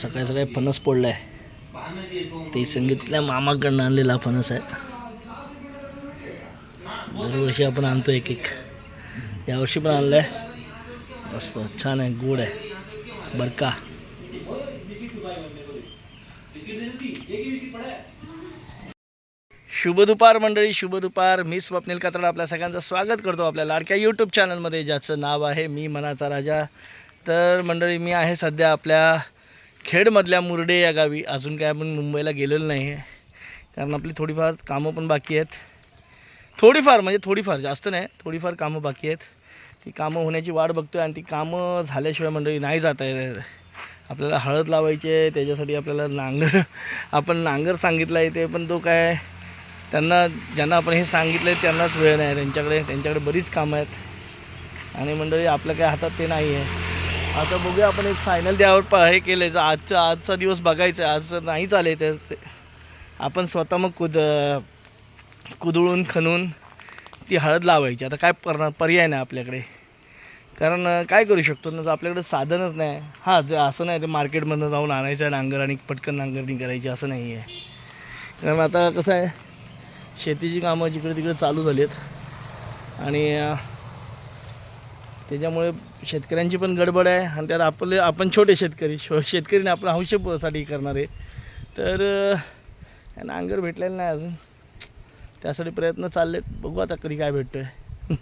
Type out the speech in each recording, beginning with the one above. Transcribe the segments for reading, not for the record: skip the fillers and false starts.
सकाळी सकाळी फणस पडलाय. ते संगीतल्या मामाकडनं आणलेला फणस आहे. दरवर्षी आपण आणतो एक एक. यावर्षी पण आणलाय. मस्त छान आहे, गोड आहे बरका. शुभ दुपार मंडळी, शुभ दुपार. मी स्वप्नील कात्रड आपल्या सगळ्यांचं स्वागत करतो आपल्या लाडक्या यूट्यूब चॅनलमध्ये, ज्याचं नाव आहे मी मनाचा राजा. तर मंडळी, मी आहे सध्या आपल्या खेडमधल्या मुर्डे या गावी. अजून काय आपण मुंबईला गेलेलो नाही आहे, कारण आपली थोडीफार कामं पण बाकी आहेत. थोडीफार जास्त नाही, थोडीफार कामं बाकी आहेत. ती कामं होण्याची वाट बघतो आहे, आणि ती कामं झाल्याशिवाय मंडळी नाही जाता येत. आपल्याला हळद लावायची आहे, त्याच्यासाठी आपल्याला आपण नांगर सांगितला आहे ते, पण तो काय ज्यांना आपण हे सांगितलं आहे त्यांनाच वेळ नाही. त्यांच्याकडे बरीच कामं आहेत, आणि मंडळी आपल्या काय हातात ते नाही आहे. आता बघूया, आपण एक फायनल त्यावर हे केलं आहे. आजचा दिवस बघायचा आहे. आज नाही चालेल तर आपण स्वतः मग कुदळून खणून ती हळद लावायची. आता काय करणार, पर्याय नाही आपल्याकडे, कारण काय करू शकतो ना, आपल्याकडे साधनच नाही. हां, असं नाही ते मार्केटमधून जाऊन आणायचं आहे नांगर आणि पटकन नांगरणी करायची, असं नाही आहे. कारण आता कसं आहे, शेतीची कामं जिकडे तिकडे चालू झाली आहेत, आणि त्याच्यामुळे शेतकऱ्यांची पण गडबड आहे. आणि त्यात आपण छोटे शेतकरीने आपण हौशेसाठी करणार आहे. तर नांगर भेटलेलं नाही अजून, त्यासाठी प्रयत्न चालले आहेत. बघू आता कधी काय भेटतो आहे.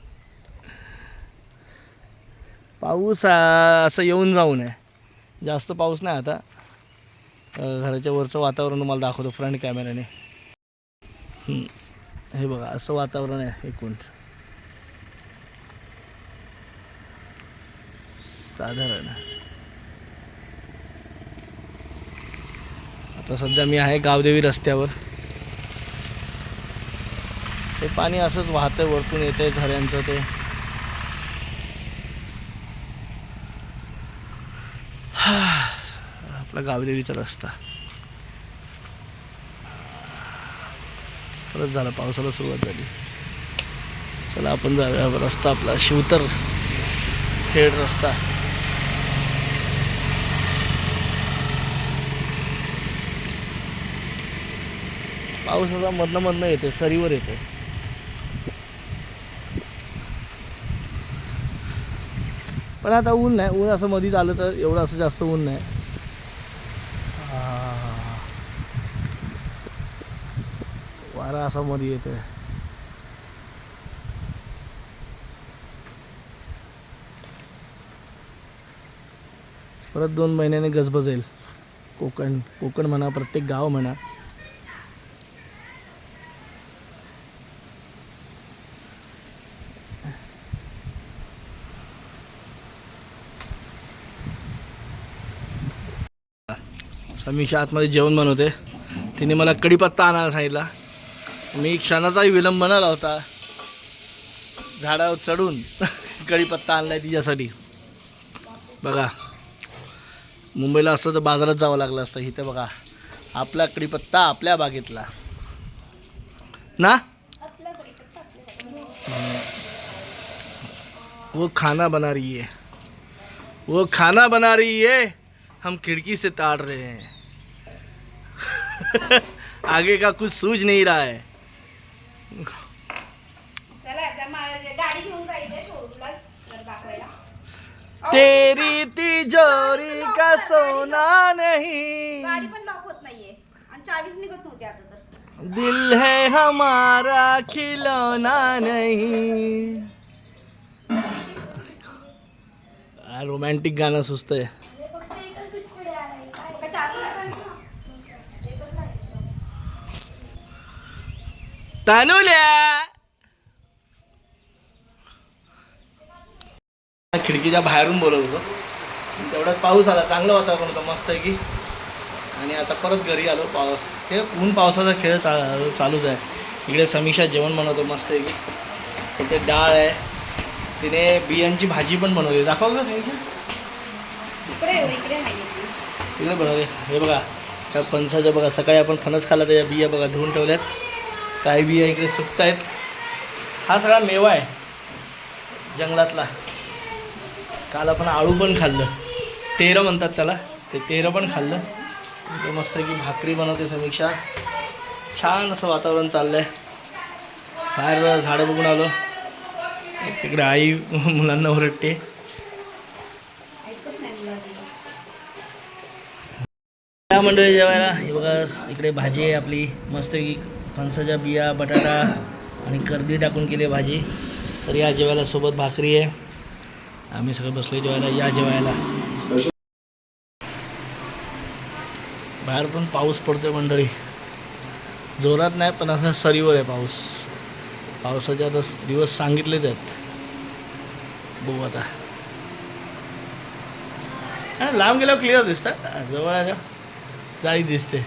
पाऊस असं येऊन जाऊन आहे, जास्त पाऊस नाही. आता घराच्या वरचं वातावरण तुम्हाला दाखवतो फ्रंट कॅमेऱ्याने. हे बघा, असं वातावरण आहे एकूण साधारण. आता सध्या मी आहे गावदेवी रस्त्यावर. हे पाणी असंच वाहतंय, वरतून येतंय झऱ्यांचं. ते आपला गावदेवीचा रस्ता परत झाला, पावसाला सुरुवात झाली. चला आपण जाऊया. रस्ता आपला शिवतर खेड रस्ता. पावसाचा मधनं येते, सरीवर येते. पण आता ऊन नाही, ऊन असं मधीच आलं तर एवढं असं जास्त ऊन नाही. वारा असा मध्ये येतोय. परत 2 महिन्याने गजबजेल कोकण म्हणा, प्रत्येक गाव म्हणा. समीक्षा आतमध्ये जेवण बनवते. तिने मला कढीपत्ता आणायला सांगितला. मी क्षणाचाही विलंब बनवला होता, झाडावर चढून कढीपत्ता आणलाय तिच्यासाठी. बघा, मुंबईला असतं तर बाजारात जावं लागलं असतं. इथे बघा, आपला कढीपत्ता आपल्या बागेतला ना. वो खाना बना रही है, हम खिड़की से ताड़ रहे हैं. आगे का कुछ सूझ नहीं रहा है. गाडी घेऊन जायचं शोरूमला दाखवायला. तेरी तिजोरी का सोना नहीं, गाडी पण लॉक होत नाहीये आणि चावीच निघत नव्हती आता तर. दिल है हमारा खिलौना नहीं. रोमॅन्टिक गाणं सुचतंय. तानुल्या खिडकीच्या बाहेरून बोलत होतो, तेवढ्यात पाऊस आला. चांगलं वातावरण होतं, मस्त आहे की. आणि आता परत घरी आलो. हे पावसाचा खेळ चालूच आहे. इकडे समीक्षा जेवण बनवतो मस्त आहे की. इथे डाळ आहे, तिने बियांची भाजी पण बनवली. दाखव का समीक्षा? इकडे बनवले. हे बघा, त्या फणसाच्या बघा, सकाळी आपण फणस खाल्ला, त्याच्या बिया बघा धुवून ठेवल्यात. काही बिया इकडे सुकत आहेत. हा सगळा मेवा आहे जंगलातला. काल आपण आळू पण खाल्लं, तेरं म्हणतात त्याला. ते तेरं पण खाल्लं. ते मस्त की भाकरी बनवते समीक्षा. छान असं वातावरण चाललंय. बाहेर झाडं बघून आलो. तिकडे आई मुलांना ओरडते. ऐकत नाही मुलांनी. त्या मंडळी जेवायला हे बघा इकडे भाजी आहे आपली मस्त की फणसाच्या बिया बटाटा आणि कर्दी टाकून केली आहे भाजी. तर या जेवायला सोबत भाकरी आहे. आम्ही सगळे बसलो जेवायला. या जेवायला. बाहेर पण पाऊस पडतोय मंडळी. जोरात नाही पण असं सरीवर आहे पाऊस. पावसाचे आता दिवस सांगितलेच आहेत. बघू आता. हां लांब गेल्यावर क्लिअर दिसतात. जवळ आल्यावर जाळी दिसते.